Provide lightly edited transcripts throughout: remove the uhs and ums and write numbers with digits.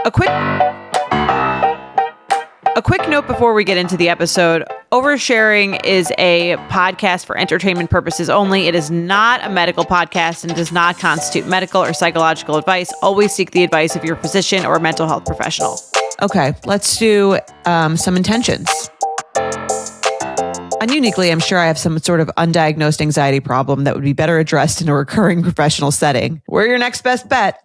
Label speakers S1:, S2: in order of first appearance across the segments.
S1: A quick note before we get into the episode. Oversharing is a podcast for entertainment purposes only. It is not a medical podcast and does not constitute medical or psychological advice. Always seek the advice of your physician or mental health professional. Okay, let's do some intentions. Uniquely, I'm sure I have some sort of undiagnosed anxiety problem that would be better addressed in a recurring professional setting. We're your next best bet,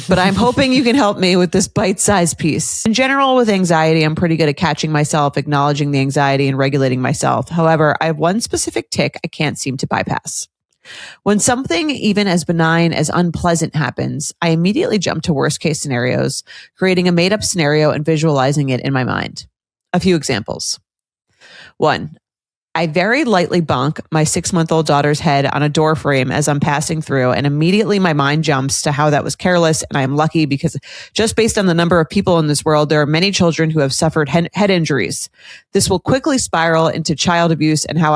S1: but I'm hoping you can help me with this bite-sized piece. In general, with anxiety, I'm pretty good at catching myself, acknowledging the anxiety, and regulating myself. However, I have one specific tick I can't seem to bypass. When something even as benign as unpleasant happens, I immediately jump to worst-case scenarios, creating a made-up scenario and visualizing it in my mind. A few examples. 1. I very lightly bonk my 6-month-old daughter's head on a door frame as I'm passing through, and immediately my mind jumps to how that was careless, and I am lucky because just based on the number of people in this world, there are many children who have suffered head injuries. This will quickly spiral into child abuse and how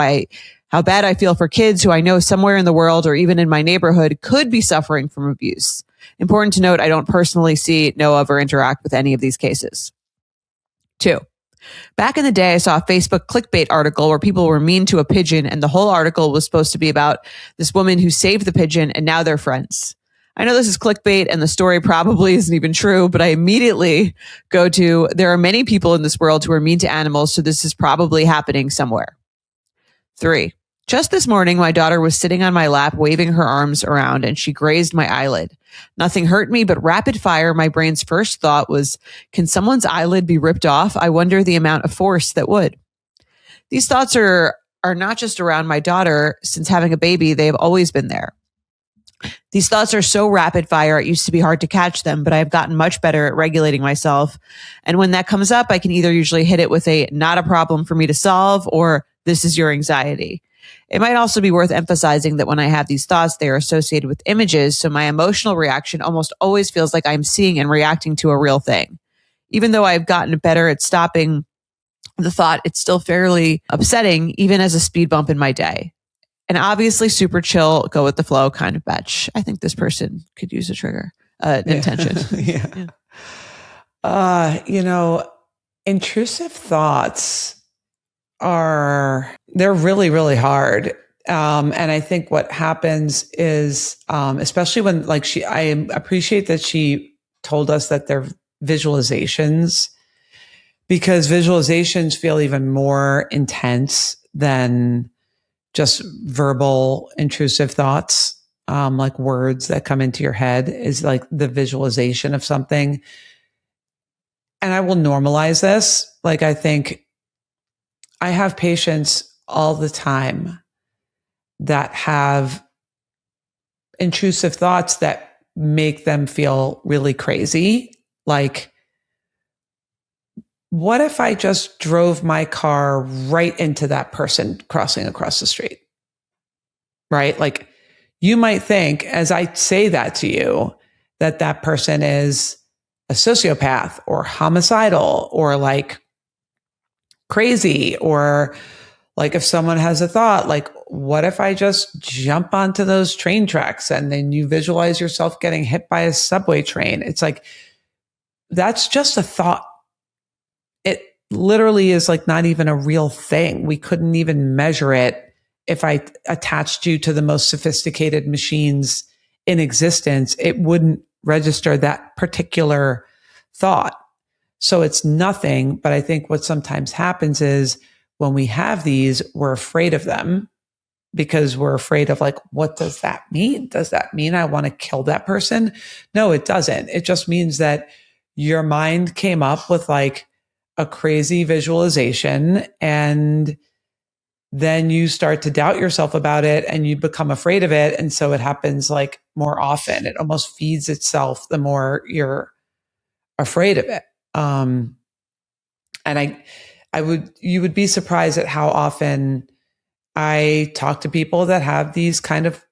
S1: bad I feel for kids who I know somewhere in the world or even in my neighborhood could be suffering from abuse. Important to note, I don't personally see, know of, or interact with any of these cases. 2. Back in the day, I saw a Facebook clickbait article where people were mean to a pigeon, and the whole article was supposed to be about this woman who saved the pigeon, and now they're friends. I know this is clickbait and the story probably isn't even true, but I immediately go to, there are many people in this world who are mean to animals, so this is probably happening somewhere. 3. Just this morning, my daughter was sitting on my lap, waving her arms around, and she grazed my eyelid. Nothing hurt me, but rapid fire, my brain's first thought was, can someone's eyelid be ripped off? I wonder the amount of force that would. These thoughts are not just around my daughter. Since having a baby, they have always been there. These thoughts are so rapid fire, it used to be hard to catch them, but I've gotten much better at regulating myself. And when that comes up, I can either usually hit it with a not a problem for me to solve or this is your anxiety. It might also be worth emphasizing that when I have these thoughts, they are associated with images, so my emotional reaction almost always feels like I'm seeing and reacting to a real thing. Even though I've gotten better at stopping the thought, it's still fairly upsetting, even as a speed bump in my day. And obviously, super chill, go with the flow kind of bitch. I think this person could use a trigger, intention.
S2: Intrusive thoughts they're really, really hard. And I think what happens is, especially when I appreciate that she told us that they're visualizations, because visualizations feel even more intense than just verbal intrusive thoughts. Like words that come into your head is like the visualization of something. And I will normalize this. Like, I think I have patients all the time that have intrusive thoughts that make them feel really crazy. Like, what if I just drove my car right into that person crossing across the street? Right? Like, you might think, as I say that to you, that that person is a sociopath or homicidal or like crazy, or like if someone has a thought, like, what if I just jump onto those train tracks, and then you visualize yourself getting hit by a subway train? It's like, that's just a thought. It literally is like not even a real thing. We couldn't even measure it if I attached you to the most sophisticated machines in existence. It wouldn't register that particular thought. So it's nothing. But I think what sometimes happens is when we have these, we're afraid of them because we're afraid of, like, what does that mean? Does that mean I want to kill that person? No, it doesn't. It just means that your mind came up with like a crazy visualization, and then you start to doubt yourself about it and you become afraid of it. And so it happens like more often. It almost feeds itself the more you're afraid of it. And you would be surprised at how often I talk to people that have these kind of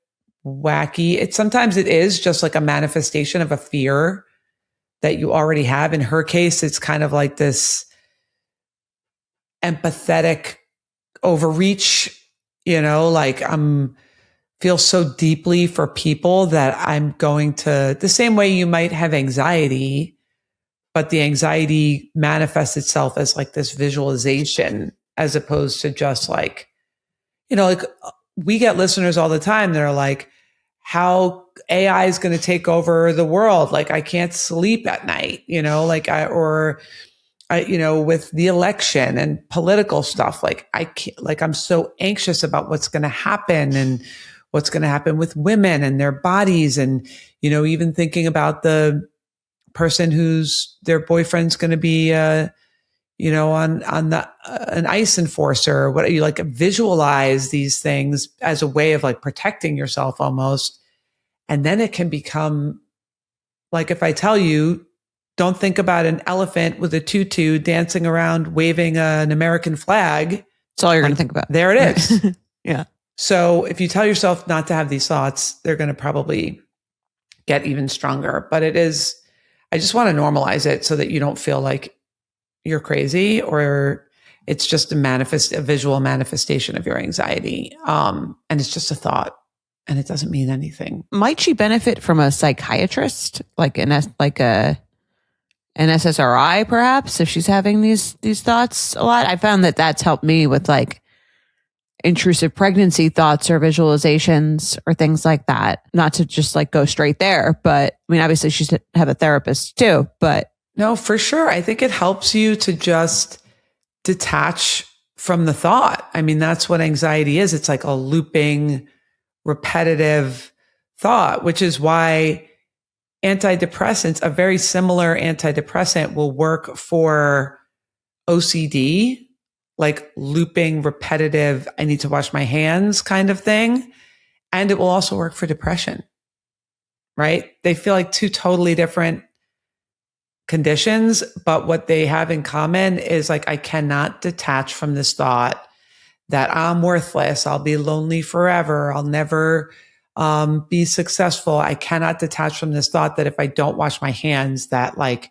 S2: wacky, sometimes it is just like a manifestation of a fear that you already have. In her case, it's kind of like this empathetic overreach, like feel so deeply for people that I'm going to, the same way you might have anxiety, but the anxiety manifests itself as like this visualization as opposed to just like, like we get listeners all the time that are like, how AI is going to take over the world. Like I can't sleep at night, with the election and political stuff. Like I can't, like I'm so anxious about what's going to happen and what's going to happen with women and their bodies. And, even thinking about the person who's their boyfriend's going to be, on an ICE enforcer, or what you like visualize these things as a way of like protecting yourself almost. And then it can become like, if I tell you, don't think about an elephant with a tutu dancing around waving an American flag.
S1: That's all you're going to think about.
S2: There it is.
S1: Yeah.
S2: So if you tell yourself not to have these thoughts, they're going to probably get even stronger. But I just want to normalize it so that you don't feel like you're crazy or it's just a visual manifestation of your anxiety. And it's just a thought and it doesn't mean anything.
S1: Might she benefit from a psychiatrist, like an SSRI perhaps, if she's having these thoughts a lot? I found that that's helped me with like intrusive pregnancy thoughts or visualizations or things like that. Not to just like go straight there, but I mean, obviously she should have a therapist too, but.
S2: No, for sure. I think it helps you to just detach from the thought. I mean, that's what anxiety is. It's like a looping, repetitive thought, which is why antidepressants, a very similar antidepressant, will work for OCD, like looping, repetitive, I need to wash my hands kind of thing. And it will also work for depression, right? They feel like two totally different conditions, but what they have in common is like, I cannot detach from this thought that I'm worthless. I'll be lonely forever. I'll never be successful. I cannot detach from this thought that if I don't wash my hands, that like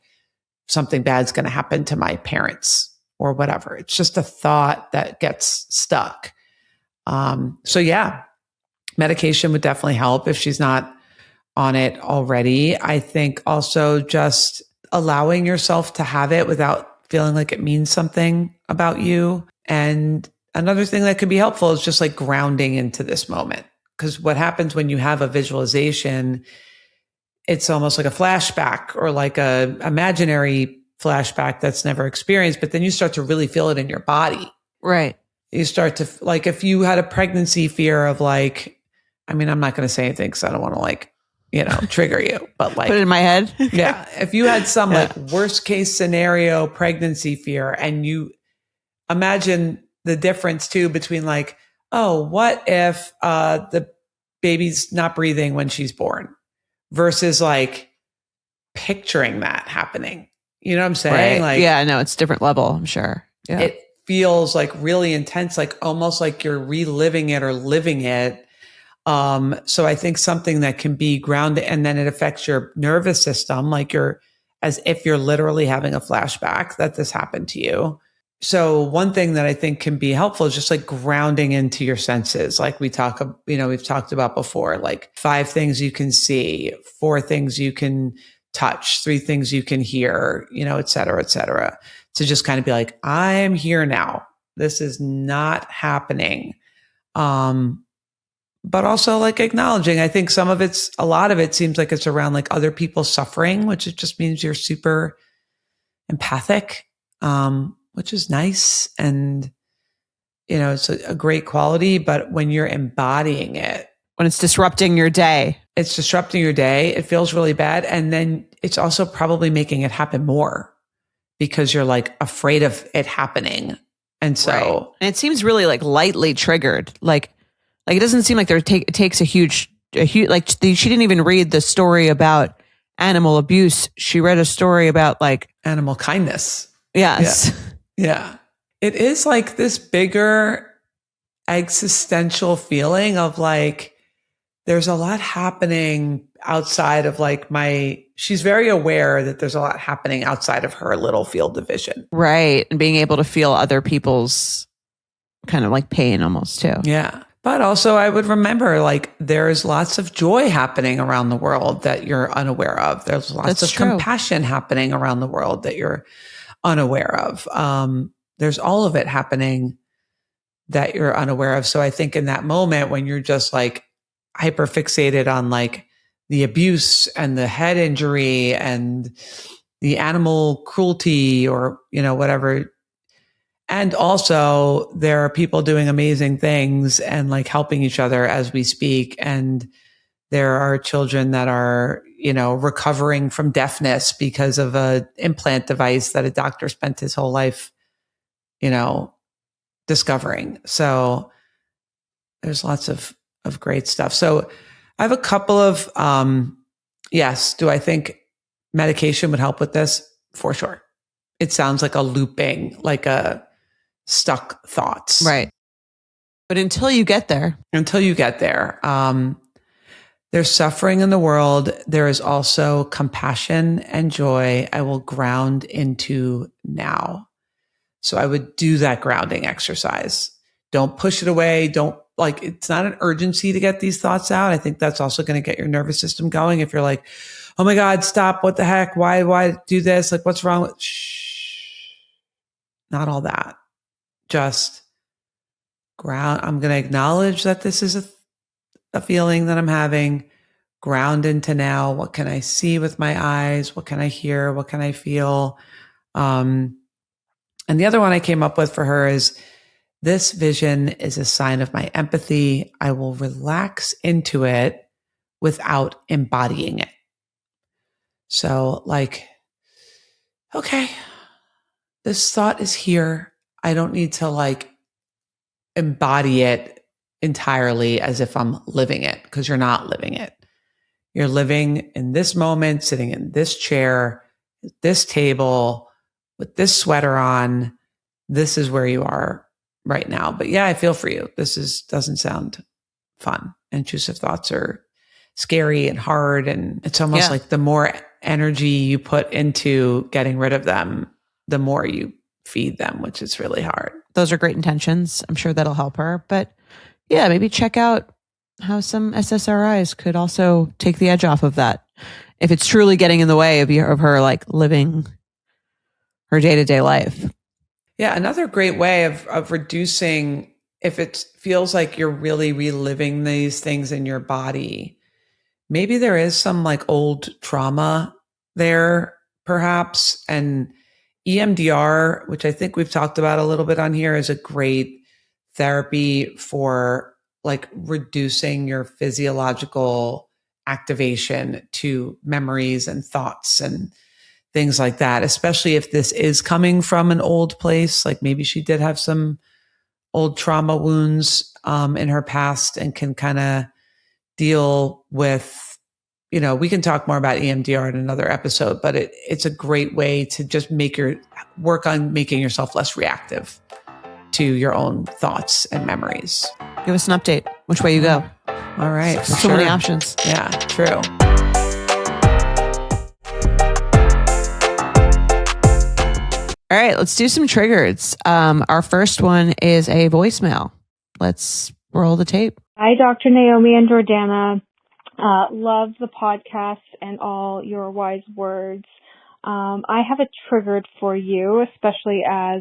S2: something bad's going to happen to my parents or whatever. It's just a thought that gets stuck. So yeah, medication would definitely help if she's not on it already. I think also just allowing yourself to have it without feeling like it means something about you. And another thing that could be helpful is just like grounding into this moment. Because what happens when you have a visualization, it's almost like a flashback or like a imaginary flashback that's never experienced, but then you start to really feel it in your body.
S1: Right.
S2: You start to, like, if you had a pregnancy fear of like, I mean, I'm not going to say anything because I don't want to like, trigger you, but like
S1: put it in my head.
S2: Yeah. If you had some like worst case scenario pregnancy fear and you imagine the difference too between like, oh, what if the baby's not breathing when she's born versus like picturing that happening. You know what I'm saying?
S1: Right.
S2: Like,
S1: yeah, no, it's different level, I'm sure. Yeah.
S2: It feels like really intense, like almost like you're reliving it or living it. So I think something that can be grounded and then it affects your nervous system, like you're as if you're literally having a flashback that this happened to you. So one thing that I think can be helpful is just like grounding into your senses. Like we've talked about before, like 5 things you can see, 4 things you can touch, 3 things you can hear, et cetera, et cetera. To just kind of be like, I'm here now. This is not happening. But also like acknowledging, I think a lot of it seems like it's around like other people suffering, which it just means you're super empathic, which is nice. And, it's a great quality, but when you're embodying it,
S1: when it's disrupting your day,
S2: it feels really bad. And then it's also probably making it happen more because you're like afraid of it happening. And so,
S1: right. And it seems really like lightly triggered. Like it doesn't seem like it takes a huge, like she didn't even read the story about animal abuse. She read a story about like
S2: animal kindness.
S1: Yes.
S2: Yeah. It is like this bigger existential feeling of like, there's a lot happening outside of like she's very aware that there's a lot happening outside of her little field of vision.
S1: Right. And being able to feel other people's kind of like pain almost too.
S2: Yeah. But also, I would remember like there's lots of joy happening around the world that you're unaware of. There's lots
S1: That's
S2: of
S1: true.
S2: compassion happening around the world that you're unaware of. There's all of it happening that you're unaware of. So I think in that moment when you're just like hyper fixated on like the abuse and the head injury and the animal cruelty or, whatever. And also there are people doing amazing things and like helping each other as we speak. And there are children that are, recovering from deafness because of a implant device that a doctor spent his whole life, discovering. So there's lots of great stuff. So I have a couple of, yes. Do I think medication would help with this? For sure. It sounds like a looping, like a stuck thoughts.
S1: Right. But until you get there,
S2: there's suffering in the world. There is also compassion and joy. I will ground into now. So I would do that grounding exercise. Don't push it away. Don't like, it's not an urgency to get these thoughts out. I think that's also going to get your nervous system going. If you're like, oh my God, stop. What the heck? Why do this? Like, what's wrong with, shh, not all that. Just ground. I'm going to acknowledge that this is a feeling that I'm having. Ground into now. What can I see with my eyes? What can I hear? What can I feel? And the other one I came up with for her is, this vision is a sign of my empathy. I will relax into it without embodying it. So like, okay, this thought is here. I don't need to like embody it entirely as if I'm living it, because you're not living it. You're living in this moment, sitting in this chair, at this table, with this sweater on. This is where you are right now. But yeah, I feel for you. Doesn't sound fun. Intrusive thoughts are scary and hard. And it's almost like the more energy you put into getting rid of them, the more you feed them, which is really hard.
S1: Those are great intentions. I'm sure that'll help her. But yeah, maybe check out how some SSRIs could also take the edge off of that. If it's truly getting in the way of her like living her day-to-day life.
S2: Yeah. Another great way of reducing, if it feels like you're really reliving these things in your body, maybe there is some like old trauma there perhaps. And EMDR, which I think we've talked about a little bit on here, is a great therapy for like reducing your physiological activation to memories and thoughts and things like that, especially if this is coming from an old place. Like maybe she did have some old trauma wounds in her past and can kind of deal with, we can talk more about EMDR in another episode, but it's a great way to just work on making yourself less reactive to your own thoughts and memories.
S1: Give us an update, which way you go.
S2: All right.
S1: So many options.
S2: Yeah, true.
S1: All right, let's do some triggers. Our first one is a voicemail. Let's roll the tape.
S3: Hi, Dr. Naomi and Jordana. Love the podcast and all your wise words. I have a triggered for you, especially as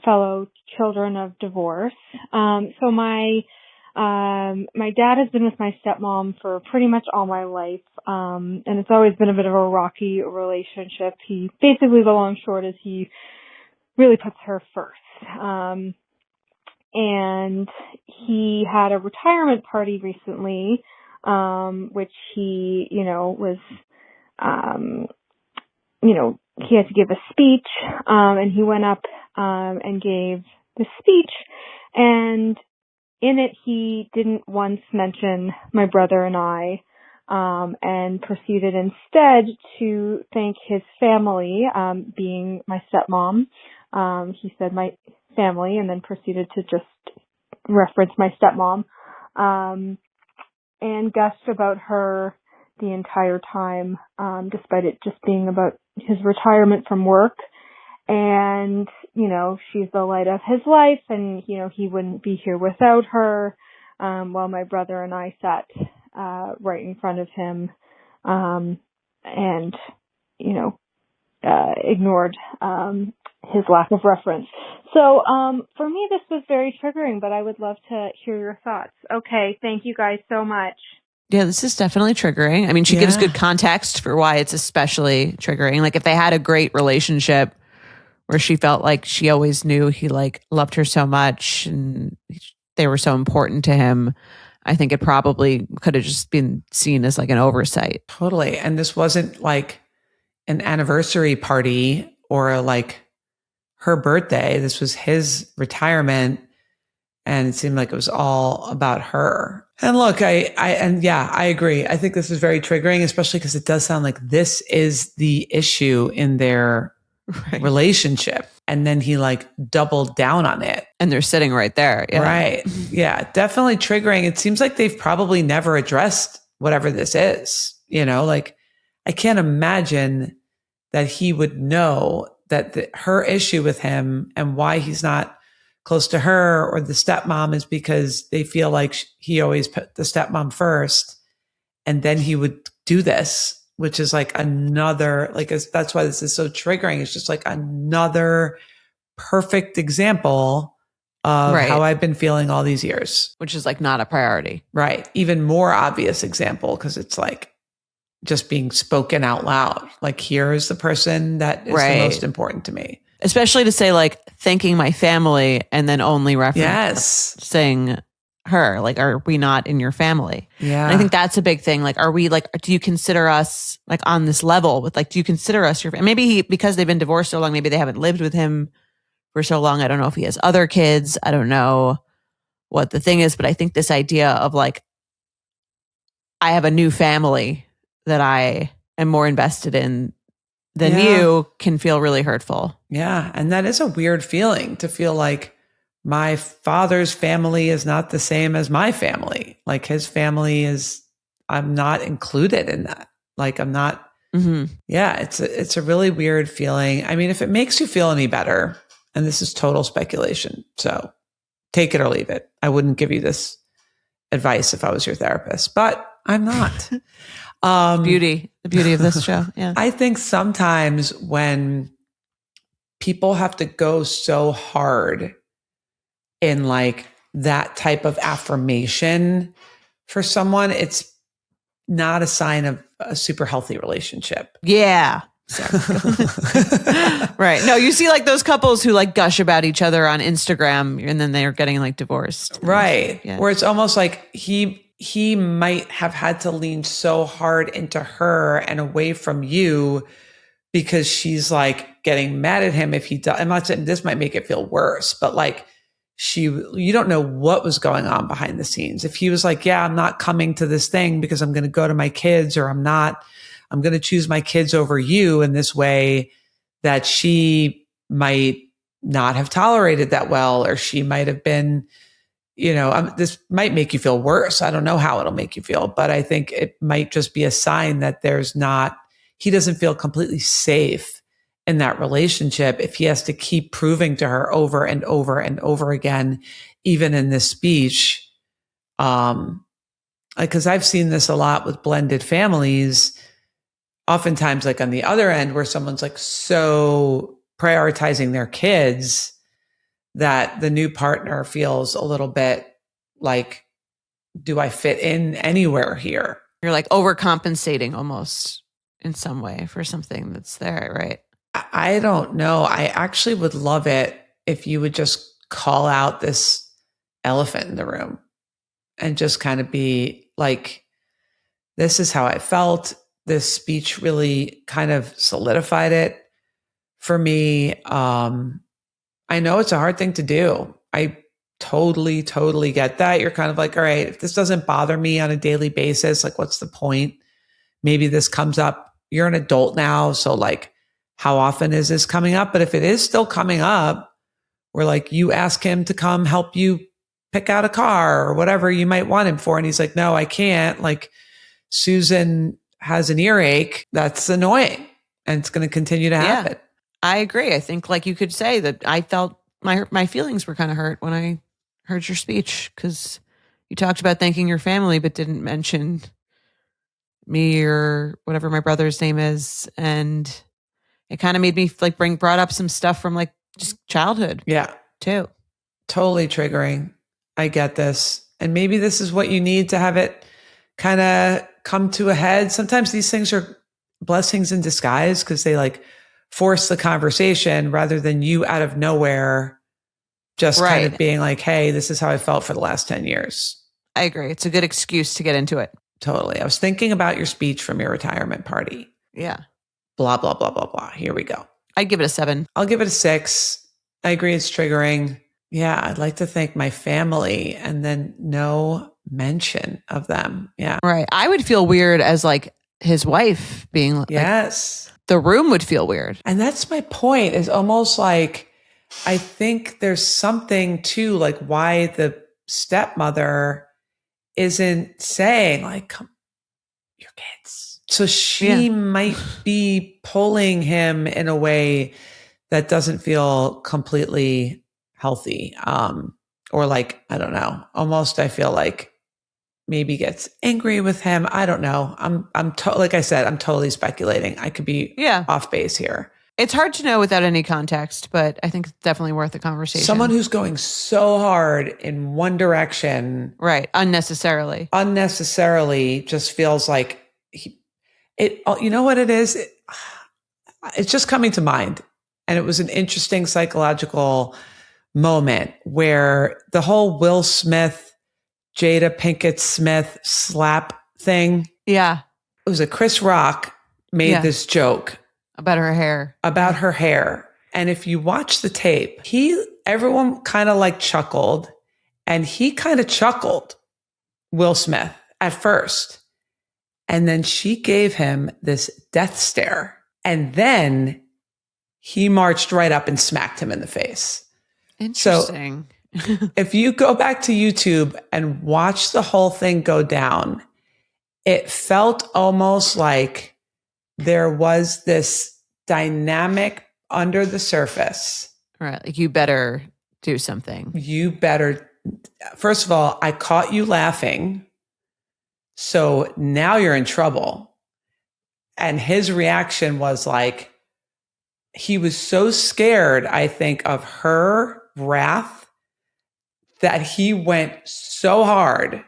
S3: fellow children of divorce. So my dad has been with my stepmom for pretty much all my life, and it's always been a bit of a rocky relationship. Basically, the long short is he really puts her first. And he had a retirement party recently, which he, was, he had to give a speech, and he went up, and gave the speech, and in it, he didn't once mention my brother and I, and proceeded instead to thank his family, being my stepmom. He said my family and then proceeded to just reference my stepmom, and gushed about her the entire time, despite it just being about his retirement from work. And, she's the light of his life, and, he wouldn't be here without her, while my brother and I sat right in front of him, and, ignored his lack of reference. So for me, this was very triggering, but I would love to hear your thoughts. Okay, thank you guys so much.
S1: Yeah, this is definitely triggering. I mean, she gives good context for why it's especially triggering. Like if they had a great relationship where she felt like she always knew he loved her so much and they were so important to him, I think it probably could have just been seen as like an oversight.
S2: Totally. And this wasn't like an anniversary party or like her birthday. This was his retirement. And it seemed like it was all about her. And look, I agree. I think this is very triggering, especially because it does sound like this is the issue in their relationship. And then he doubled down on it.
S1: And they're sitting right there. Yeah.
S2: Right. Yeah. Definitely triggering. It seems like they've probably never addressed whatever this is. I can't imagine that he would know that her issue with him and why he's not close to her or the stepmom is because they feel like he always put the stepmom first. And then he would do this, which is another, that's why this is so triggering. It's just another perfect example of how I've been feeling all these years.
S1: Which is not a priority.
S2: Right. Even more obvious example because it's just being spoken out loud. Here is the person that is the most important to me.
S1: Especially to say thanking my family and then only referencing her. Are we not in your family?
S2: Yeah.
S1: And I think that's a big thing. Are we do you consider us on this level with do you consider us your family? Maybe because they've been divorced so long, maybe they haven't lived with him for so long. I don't know if he has other kids. I don't know what the thing is, but I think this idea of I have a new family that I am more invested in than you can feel really hurtful.
S2: Yeah. And that is a weird feeling to feel like my father's family is not the same as my family. His family I'm not included in that. I'm not, it's a really weird feeling. I mean, if it makes you feel any better, and this is total speculation, so take it or leave it. I wouldn't give you this advice if I was your therapist, but I'm not.
S1: The beauty of this show. Yeah.
S2: I think sometimes when people have to go so hard in that type of affirmation for someone, it's not a sign of a super healthy relationship.
S1: Yeah. Right. No, you see those couples who gush about each other on Instagram and then they're getting divorced.
S2: Right. Yeah. Where it's almost like he might have had to lean so hard into her and away from you because she's getting mad at him if he does. I'm not saying this might make it feel worse, but you don't know what was going on behind the scenes. If he was yeah, I'm not coming to this thing because I'm going to go to my kids, or I'm going to choose my kids over you in this way, that she might not have tolerated that well, or she might have been, this might make you feel worse. I don't know how it'll make you feel, but I think it might just be a sign that he doesn't feel completely safe in that relationship if he has to keep proving to her over and over and over again, even in this speech. Because I've seen this a lot with blended families, oftentimes on the other end where someone's so prioritizing their kids that the new partner feels a little bit do I fit in anywhere here?
S1: You're overcompensating almost in some way for something that's there, right?
S2: I don't know. I actually would love it if you would just call out this elephant in the room and just kind of be this is how I felt. This speech really kind of solidified it for me. I know it's a hard thing to do. I totally get that. You're kind of all right, if this doesn't bother me on a daily basis, what's the point? Maybe this comes up. You're an adult now. So how often is this coming up? But if it is still coming up, where you ask him to come help you pick out a car or whatever you might want him for, and he's no, I can't. Susan has an earache. That's annoying. And it's going to continue to happen.
S1: I agree. I think like you could say that I felt my feelings were kind of hurt when I heard your speech because you talked about thanking your family, but didn't mention me or whatever my brother's name is. And it kind of made me like brought up some stuff from like just childhood.
S2: Yeah.
S1: Too.
S2: Totally triggering. I get this. And maybe this is what you need to have it kind of come to a head. Sometimes these things are blessings in disguise because they like force the conversation rather than you out of nowhere just kind of being like, hey, this is how I felt for the last 10 years.
S1: I agree. It's a good excuse to get into it.
S2: Totally. I was thinking about your speech from your retirement party.
S1: Yeah.
S2: Blah, blah, blah, blah, blah. Here we go.
S1: I'd give it a 7.
S2: I'll give it a 6. I agree it's triggering. Yeah, I'd like to thank my family and then no mention of them. Yeah.
S1: Right. I would feel weird as like his wife being like,
S2: yes.
S1: The room would feel weird.
S2: And that's my point, is almost like, I think there's something to like why the stepmother isn't saying like, come, your kids. So she might be pulling him in a way that doesn't feel completely healthy. Or like, I don't know, almost I feel like maybe gets angry with him. I don't know. Like I said, I'm totally speculating. I could be off base here.
S1: It's hard to know without any context, but I think it's definitely worth a conversation.
S2: Someone who's going so hard in one direction.
S1: Right. Unnecessarily
S2: just feels like you know what it is? It's just coming to mind. And it was an interesting psychological moment where the whole Will Smith, Jada Pinkett Smith slap thing.
S1: Yeah.
S2: It was Chris Rock made this joke.
S1: About her hair.
S2: And if you watch the tape, everyone kind of like chuckled, and he kind of chuckled, Will Smith, at first. And then she gave him this death stare. And then he marched right up and smacked him in the face.
S1: Interesting.
S2: So if you go back to YouTube and watch the whole thing go down, it felt almost like there was this dynamic under the surface.
S1: Right. Like you better do something.
S2: First of all, I caught you laughing. So now you're in trouble. And his reaction was like, he was so scared, I think, of her wrath that he went so hard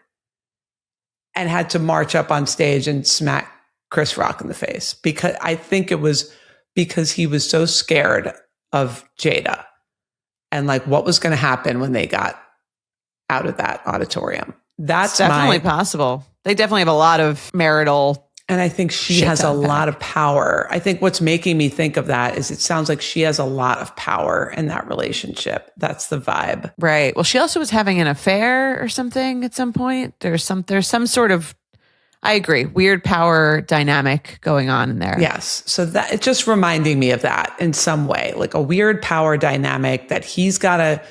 S2: and had to march up on stage and smack Chris Rock in the face, because I think it was because he was so scared of Jada and like what was going to happen when they got out of that auditorium. That's
S1: definitely possible. They definitely have a lot of marital.
S2: And I think she has a lot of power. I think what's making me think of that is it sounds like she has a lot of power in that relationship. That's the vibe.
S1: Right. Well, she also was having an affair or something at some point. There's some sort of, I agree, weird power dynamic going on in there.
S2: Yes. So that it's just reminding me of that in some way, like a weird power dynamic that he's got to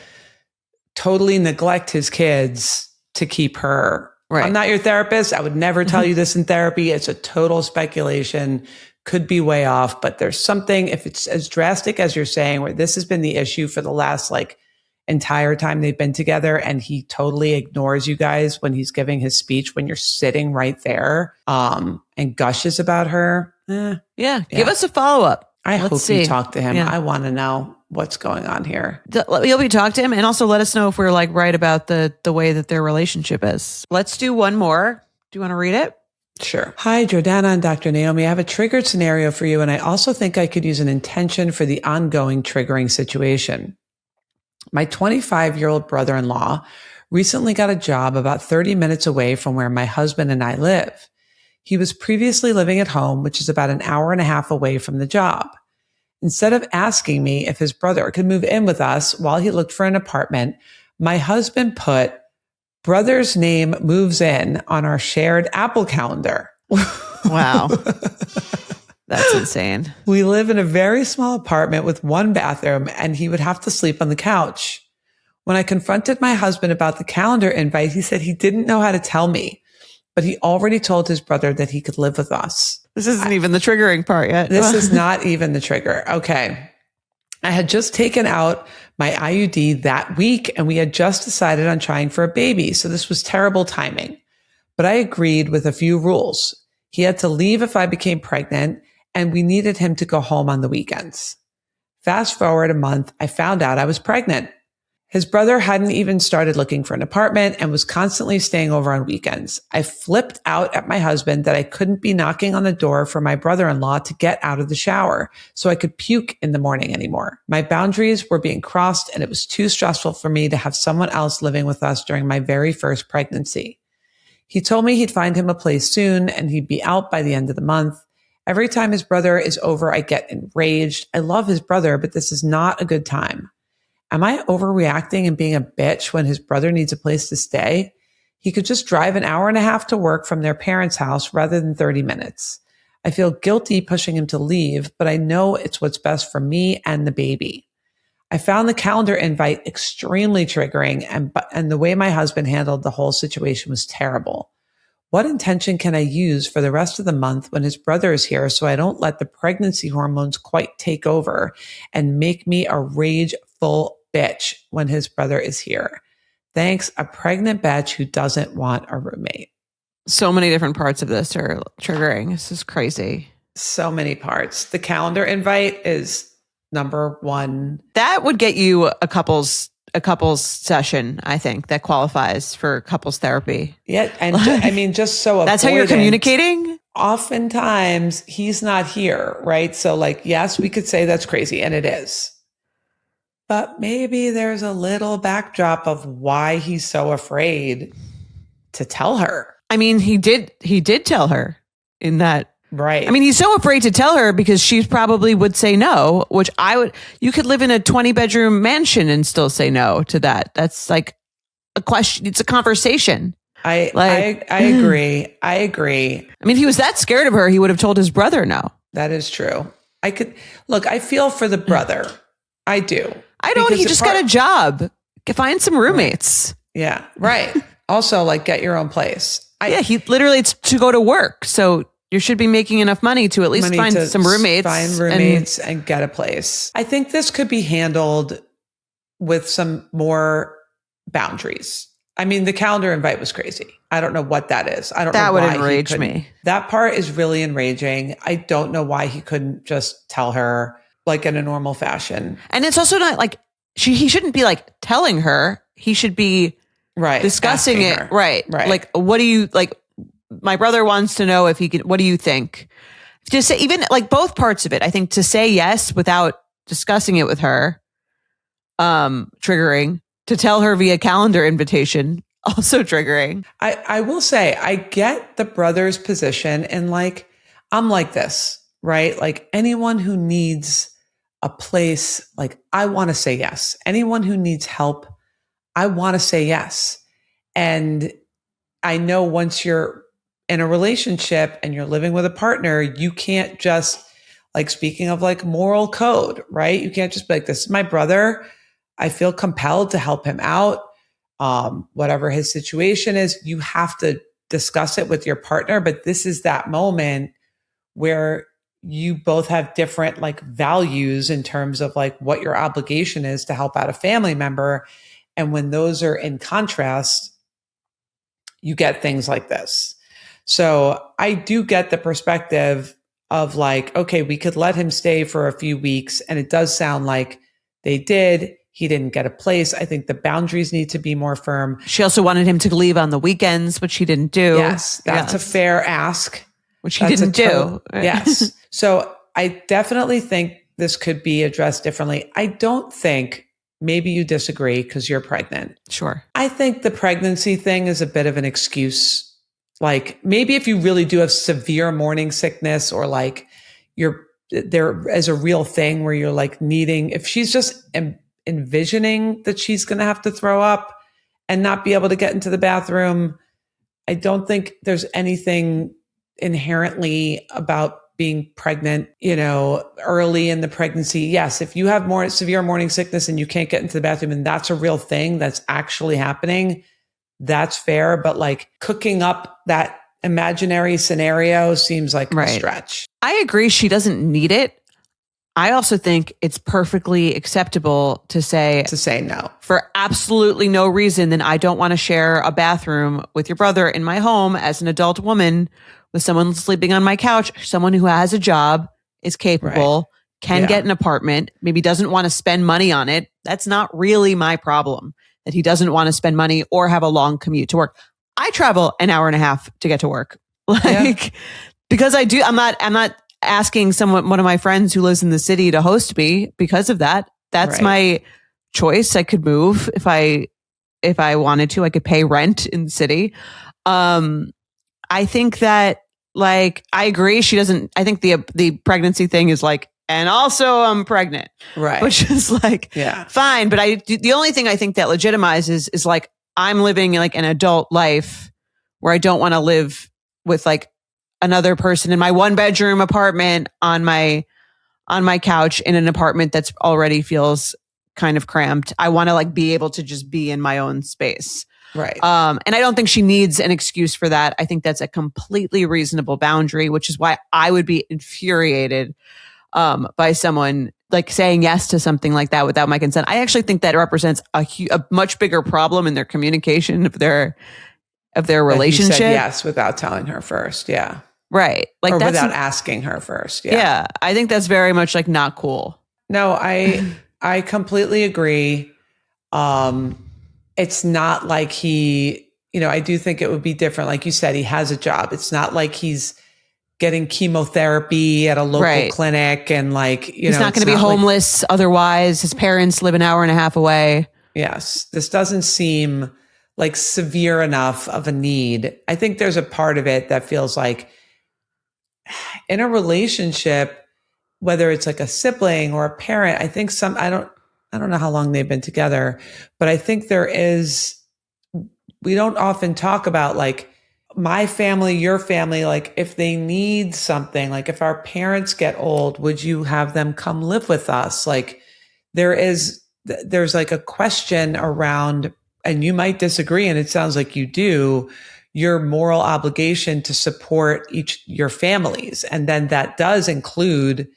S2: totally neglect his kids to keep her. Right. I'm not your therapist. I would never tell you this in therapy. It's a total speculation. Could be way off, but there's something, if it's as drastic as you're saying, where this has been the issue for the last like entire time they've been together, and he totally ignores you guys when he's giving his speech, when you're sitting right there, and gushes about her.
S1: Yeah. Give us a follow-up.
S2: I hope you talk to him. Yeah. I want to know what's going on here.
S1: You'll be talk to him, and also let us know if we're like right about the way that their relationship is. Let's do one more. Do you want to read it?
S2: Sure. Hi, Jordana and Dr. Naomi. I have a triggered scenario for you, and I also think I could use an intention for the ongoing triggering situation. My 25-year-old brother-in-law recently got a job about 30 minutes away from where my husband and I live. He was previously living at home, which is about an hour and a half away from the job. Instead of asking me if his brother could move in with us while he looked for an apartment, my husband put brother's name moves in on our shared Apple calendar.
S1: Wow. That's insane.
S2: We live in a very small apartment with one bathroom, and he would have to sleep on the couch. When I confronted my husband about the calendar invite, he said he didn't know how to tell me, but he already told his brother that he could live with us.
S1: This isn't even the triggering part yet.
S2: This is not even the trigger. Okay. I had just taken out my IUD that week and we had just decided on trying for a baby. So this was terrible timing. But I agreed with a few rules. He had to leave if I became pregnant and we needed him to go home on the weekends. Fast forward a month, I found out I was pregnant. His brother hadn't even started looking for an apartment and was constantly staying over on weekends. I flipped out at my husband that I couldn't be knocking on the door for my brother-in-law to get out of the shower so I could puke in the morning anymore. My boundaries were being crossed and it was too stressful for me to have someone else living with us during my very first pregnancy. He told me he'd find him a place soon and he'd be out by the end of the month. Every time his brother is over, I get enraged. I love his brother, but this is not a good time. Am I overreacting and being a bitch when his brother needs a place to stay? He could just drive an hour and a half to work from their parents' house rather than 30 minutes. I feel guilty pushing him to leave, but I know it's what's best for me and the baby. I found the calendar invite extremely triggering and the way my husband handled the whole situation was terrible. What intention can I use for the rest of the month when his brother is here so I don't let the pregnancy hormones quite take over and make me a rageful bitch when his brother is here? Thanks, a pregnant bitch who doesn't want a roommate.
S1: So many different parts of this are triggering. This is crazy.
S2: So many parts. The calendar invite is number one.
S1: That would get you a couples session, I think, that qualifies for couples therapy.
S2: Yeah. And I mean, just so
S1: that's how you're communicating?
S2: Oftentimes he's not here, right? So like, yes, we could say that's crazy, and it is. But maybe there's a little backdrop of why he's so afraid to tell her.
S1: I mean, he did tell her in that.
S2: Right.
S1: I mean, he's so afraid to tell her because she probably would say no, which you could live in a 20-bedroom mansion and still say no to that. That's like a question. It's a conversation.
S2: I agree. I agree.
S1: I mean, if he was that scared of her, he would have told his brother no.
S2: That is true. I feel for the brother. I do.
S1: I don't. He just got a job. Find some roommates.
S2: Right. Yeah. Right. Also, like, get your own place.
S1: He literally, it's to go to work. So you should be making enough money to at least find some roommates.
S2: Find roommates and get a place. I think this could be handled with some more boundaries. I mean, the calendar invite was crazy. I don't know what that is. I don't know why. That would enrage me. That part is really enraging. I don't know why he couldn't just tell her like in a normal fashion.
S1: And it's also not like he shouldn't be like telling her. He should be discussing it.
S2: Her.
S1: Right. Like, what do you like? My brother wants to know if he can, what do you think? To say, even like both parts of it, I think to say yes without discussing it with her, triggering. To tell her via calendar invitation, also triggering.
S2: I will say, I get the brother's position and like, I'm like this, right? Like anyone who needs a place, like I want to say yes. Anyone who needs help, I want to say yes. And I know once you're in a relationship and you're living with a partner, you can't just like, speaking of like moral code, right? You can't just be like, this is my brother. I feel compelled to help him out. Whatever his situation is, you have to discuss it with your partner. But this is that moment where you both have different like values in terms of like what your obligation is to help out a family member. And when those are in contrast, you get things like this. So I do get the perspective of like, okay, we could let him stay for a few weeks. And it does sound like they did. He didn't get a place. I think the boundaries need to be more firm.
S1: She also wanted him to leave on the weekends, which he didn't do.
S2: Yes, that's a fair ask.
S1: Which he didn't do.
S2: Yes. So I definitely think this could be addressed differently. I don't think, maybe you disagree because you're pregnant.
S1: Sure.
S2: I think the pregnancy thing is a bit of an excuse. Like maybe if you really do have severe morning sickness or like there is a real thing where you're like needing, if she's just envisioning that she's going to have to throw up and not be able to get into the bathroom, I don't think there's anything inherently about being pregnant, early in the pregnancy. Yes, if you have more severe morning sickness and you can't get into the bathroom and that's a real thing that's actually happening, that's fair. But like cooking up that imaginary scenario seems like a stretch.
S1: I agree. She doesn't need it. I also think it's perfectly acceptable to say
S2: no
S1: for absolutely no reason. Then I don't want to share a bathroom with your brother in my home as an adult woman with someone sleeping on my couch, someone who has a job, is capable, can get an apartment, maybe doesn't want to spend money on it. That's not really my problem, that he doesn't want to spend money or have a long commute to work. I travel an hour and a half to get to work. Because I do, I'm not asking one of my friends who lives in the city to host me because of that. That's my choice. I could move if I wanted to. I could pay rent in the city. I think that, like, I agree. She doesn't, I think the pregnancy thing is like, and also I'm pregnant.
S2: Right.
S1: Which is like, fine. But the only thing I think that legitimizes is like, I'm living like an adult life where I don't want to live with like another person in my 1-bedroom apartment on my couch in an apartment that's already feels kind of cramped. I want to like be able to just be in my own space.
S2: Right.
S1: And I don't think she needs an excuse for that. I think that's a completely reasonable boundary, which is why I would be infuriated by someone like saying yes to something like that without my consent. I actually think that represents a much bigger problem in their communication of their relationship.
S2: He said yes without telling her first. Yeah.
S1: Right. Like,
S2: or
S1: that's
S2: without asking her first.
S1: Yeah. I think that's very much like not cool.
S2: No, I completely agree. It's not like he, I do think it would be different. Like you said, he has a job. It's not like he's getting chemotherapy at a local clinic and like,
S1: he's not going to be homeless. Otherwise, his parents live an hour and a half away.
S2: Yes. This doesn't seem like severe enough of a need. I think there's a part of it that feels like in a relationship, whether it's like a sibling or a parent, I think I don't know how long they've been together, but I think we don't often talk about like my family, your family, like if they need something, like if our parents get old, would you have them come live with us? Like there's like a question around, and you might disagree, and it sounds like you do, your moral obligation to support your families. And then that does include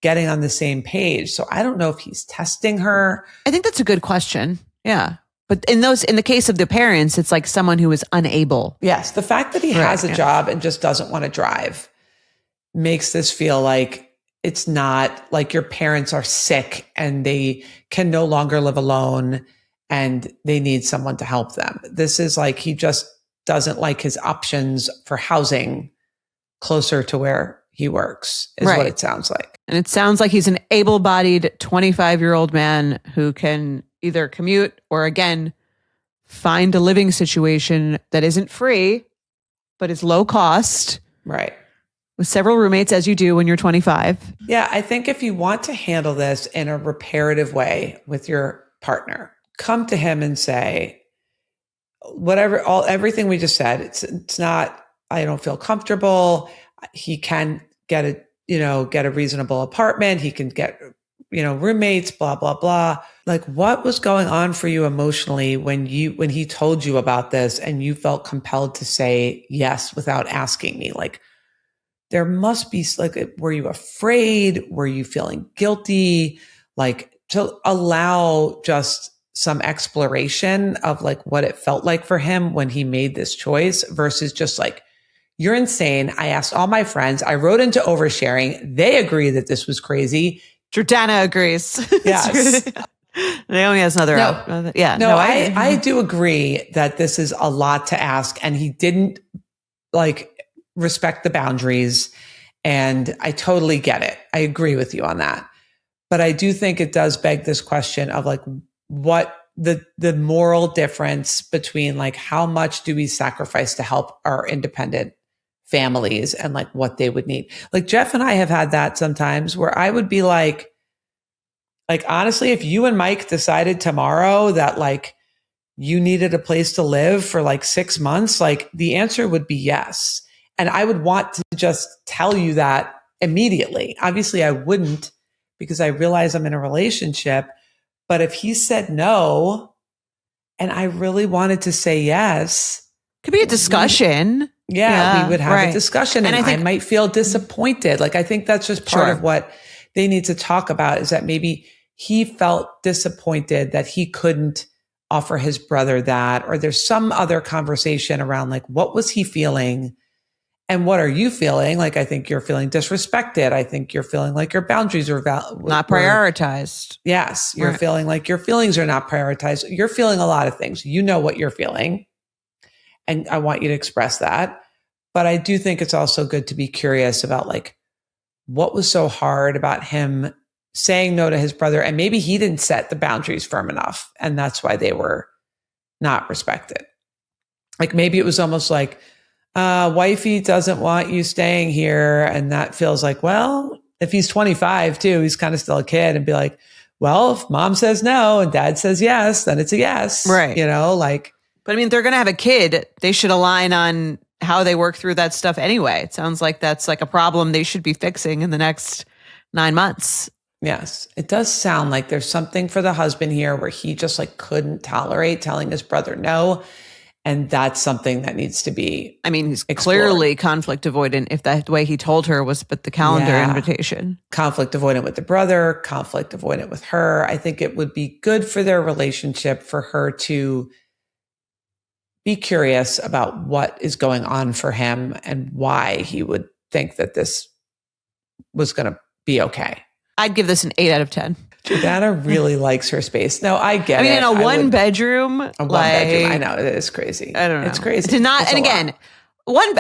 S2: getting on the same page. So I don't know if he's testing her.
S1: I think that's a good question. Yeah. But in the case of the parents, it's like someone who is unable.
S2: Yes. The fact that he has a job and just doesn't want to drive makes this feel like it's not like your parents are sick and they can no longer live alone and they need someone to help them. This is like he just doesn't like his options for housing closer to where he works, is what it sounds like.
S1: And it sounds like he's an able-bodied 25-year-old man who can either commute or, again, find a living situation that isn't free, but is low cost.
S2: Right.
S1: With several roommates, as you do when you're 25.
S2: Yeah, I think if you want to handle this in a reparative way with your partner, come to him and say, everything we just said, it's not, I don't feel comfortable. He can get a reasonable apartment. He can get, roommates, blah, blah, blah. Like, what was going on for you emotionally when he told you about this and you felt compelled to say yes without asking me? Like, there must be like, were you afraid? Were you feeling guilty? Like, to allow just some exploration of like what it felt like for him when he made this choice versus just like, you're insane. I asked all my friends. I wrote into oversharing. They agree that this was crazy.
S1: Jordana agrees.
S2: Yes.
S1: Naomi has another.
S2: I do agree that this is a lot to ask, and he didn't like respect the boundaries. And I totally get it. I agree with you on that. But I do think it does beg this question of like, what the moral difference between like how much do we sacrifice to help our independent families and like what they would need. Like Jeff and I have had that sometimes where I would be like honestly, if you and Mike decided tomorrow that like you needed a place to live for like 6 months, like the answer would be yes. And I would want to just tell you that immediately. Obviously I wouldn't, because I realize I'm in a relationship. But if he said no, and I really wanted to say yes,
S1: could be a discussion.
S2: We would have a discussion, and I might feel disappointed. Like, I think that's just part of what they need to talk about is that maybe he felt disappointed that he couldn't offer his brother that, or there's some other conversation around like, what was he feeling? And what are you feeling? Like, I think you're feeling disrespected. I think you're feeling like your boundaries are
S1: not prioritized.
S2: Yes. You're feeling like your feelings are not prioritized. You're feeling a lot of things. You know what you're feeling. And I want you to express that. But I do think it's also good to be curious about like, what was so hard about him saying no to his brother? And maybe he didn't set the boundaries firm enough. And that's why they were not respected. Like maybe it was almost like, wifey doesn't want you staying here. And that feels like, well, if he's 25 too, he's kind of still a kid, and be like, well, if mom says no and dad says yes, then it's a yes.
S1: Right.
S2: You know, like,
S1: but I mean, they're going to have a kid. They should align on how they work through that stuff anyway. It sounds like that's like a problem they should be fixing in the next 9 months.
S2: Yes. It does sound like there's something for the husband here where he just like couldn't tolerate telling his brother no. And that's something that needs to be,
S1: I mean, he's
S2: explored.
S1: Clearly conflict avoidant if the way he told her was but the calendar invitation.
S2: Conflict avoidant with the brother, conflict avoidant with her. I think it would be good for their relationship for her to be curious about what is going on for him and why he would think that this was going to be okay.
S1: I'd give this an 8 out of 10.
S2: Jordana really likes her space. No, I get it.
S1: I mean, in a one bedroom.
S2: Bedroom. I know, it is crazy.
S1: I don't know.
S2: It's crazy.
S1: To not, and again,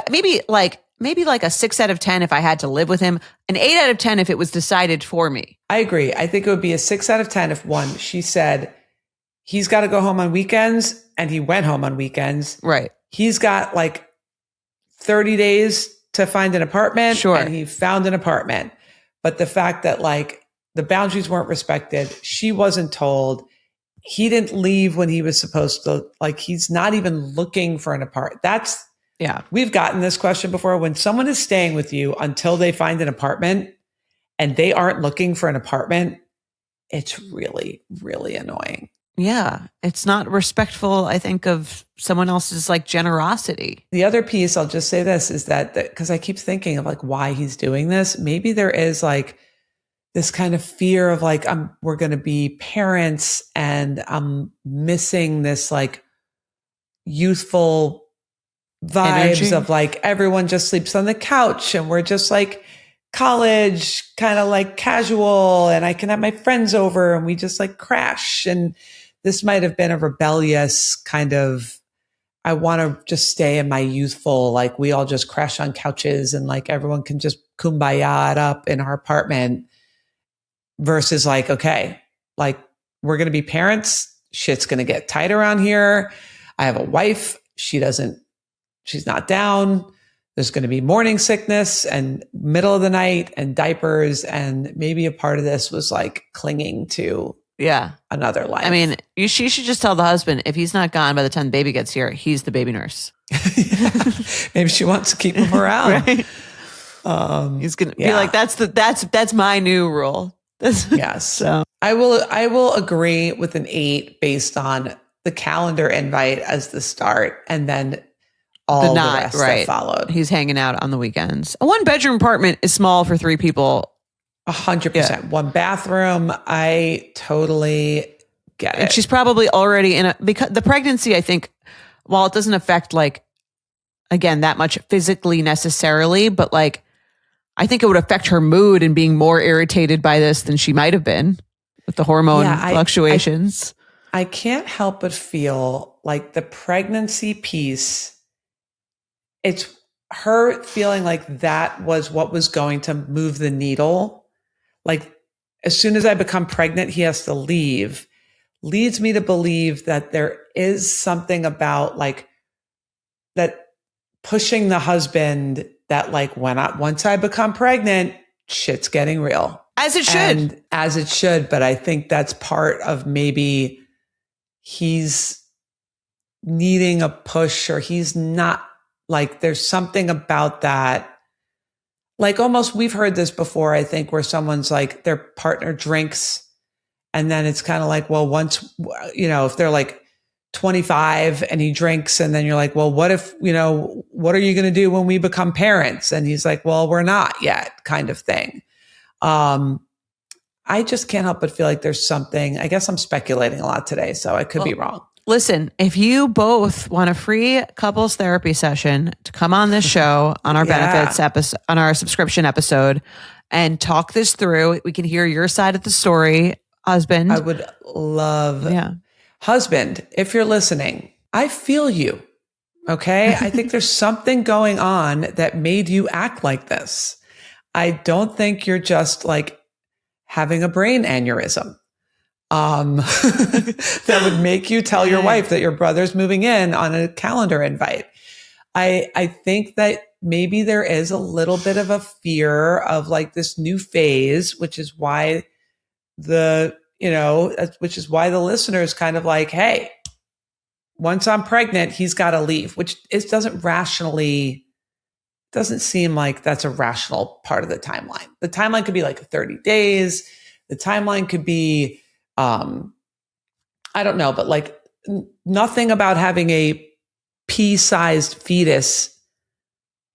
S1: maybe like a 6 out of 10 if I had to live with him, an 8 out of 10 if it was decided for me.
S2: I agree. I think it would be a 6 out of 10 if she said he's got to go home on weekends, and he went home on weekends.
S1: Right.
S2: He's got like 30 days to find an apartment.
S1: Sure.
S2: And he found an apartment. But the fact that like the boundaries weren't respected, she wasn't told, he didn't leave when he was supposed to, like he's not even looking for an apartment. We've gotten this question before. When someone is staying with you until they find an apartment and they aren't looking for an apartment, it's really, really annoying.
S1: Yeah. It's not respectful, I think, of someone else's like generosity.
S2: The other piece, I'll just say this, is that because I keep thinking of like why he's doing this. Maybe there is like this kind of fear of like, we're going to be parents and I'm missing this like youthful vibes
S1: energy
S2: of like everyone just sleeps on the couch and we're just like college, kind of like casual, and I can have my friends over and we just like crash. And this might have been a rebellious kind of, I want to just stay in my youthful, like we all just crash on couches and like everyone can just kumbaya it up in our apartment, versus like, okay, like we're going to be parents. Shit's going to get tight around here. I have a wife. She's not down. There's going to be morning sickness and middle of the night and diapers. And maybe a part of this was like clinging to another life.
S1: I mean, she should just tell the husband, if he's not gone by the time the baby gets here, he's the baby nurse.
S2: Maybe she wants to keep him around.
S1: Right? He's going to be like, that's my new rule.
S2: Yes.
S1: So
S2: I will agree with an 8 based on the calendar invite as the start, and then all the rest that followed.
S1: He's hanging out on the weekends. A 1-bedroom apartment is small for 3 people.
S2: 100%. 1 bathroom. I totally get it.
S1: And she's probably already because the pregnancy, I think, while it doesn't affect like, again, that much physically necessarily, but like, I think it would affect her mood and being more irritated by this than she might have been with the hormone fluctuations.
S2: I can't help but feel like the pregnancy piece, it's her feeling like that was what was going to move the needle. Like as soon as I become pregnant, he has to leave, leads me to believe that there is something about like that pushing the husband that like once I become pregnant, shit's getting real.
S1: As it should.
S2: And as it should. But I think that's part of maybe he's needing a push, or he's not like, there's something about that. Like almost, we've heard this before, I think, where someone's like their partner drinks and then it's kind of like, well, once, if they're like 25 and he drinks, and then you're like, well, what if, what are you going to do when we become parents? And he's like, well, we're not yet, kind of thing. I just can't help but feel like there's something, I guess I'm speculating a lot today, so I could be wrong.
S1: Listen, if you both want a free couples therapy session to come on this show on our benefits episode, on our subscription episode and talk this through, we can hear your side of the story, husband.
S2: I would love, husband, if you're listening, I feel you. Okay. I think there's something going on that made you act like this. I don't think you're just like having a brain aneurysm. That would make you tell your wife that your brother's moving in on a calendar invite. I think that maybe there is a little bit of a fear of like this new phase, which is why the listener is kind of like, hey, once I'm pregnant, he's got to leave, which doesn't seem like that's a rational part of the timeline. The timeline could be like 30 days. The timeline could be, I don't know, but like nothing about having a pea-sized fetus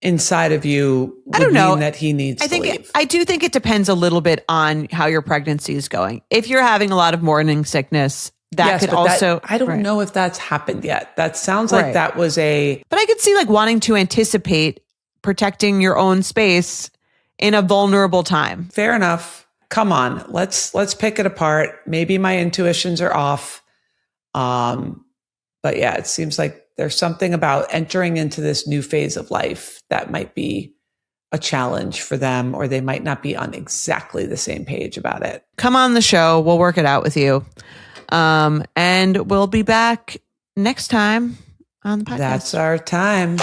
S2: inside of you would mean that he needs to leave.
S1: I do think it depends a little bit on how your pregnancy is going. If you're having a lot of morning sickness, that could also...
S2: I don't know if that's happened yet. That sounds like that was a...
S1: But I could see like wanting to anticipate protecting your own space in a vulnerable time.
S2: Fair enough. Come on, let's pick it apart. Maybe my intuitions are off. But yeah, it seems like there's something about entering into this new phase of life that might be a challenge for them, or they might not be on exactly the same page about it.
S1: Come on the show. We'll work it out with you. And we'll be back next time on the podcast.
S2: That's our time.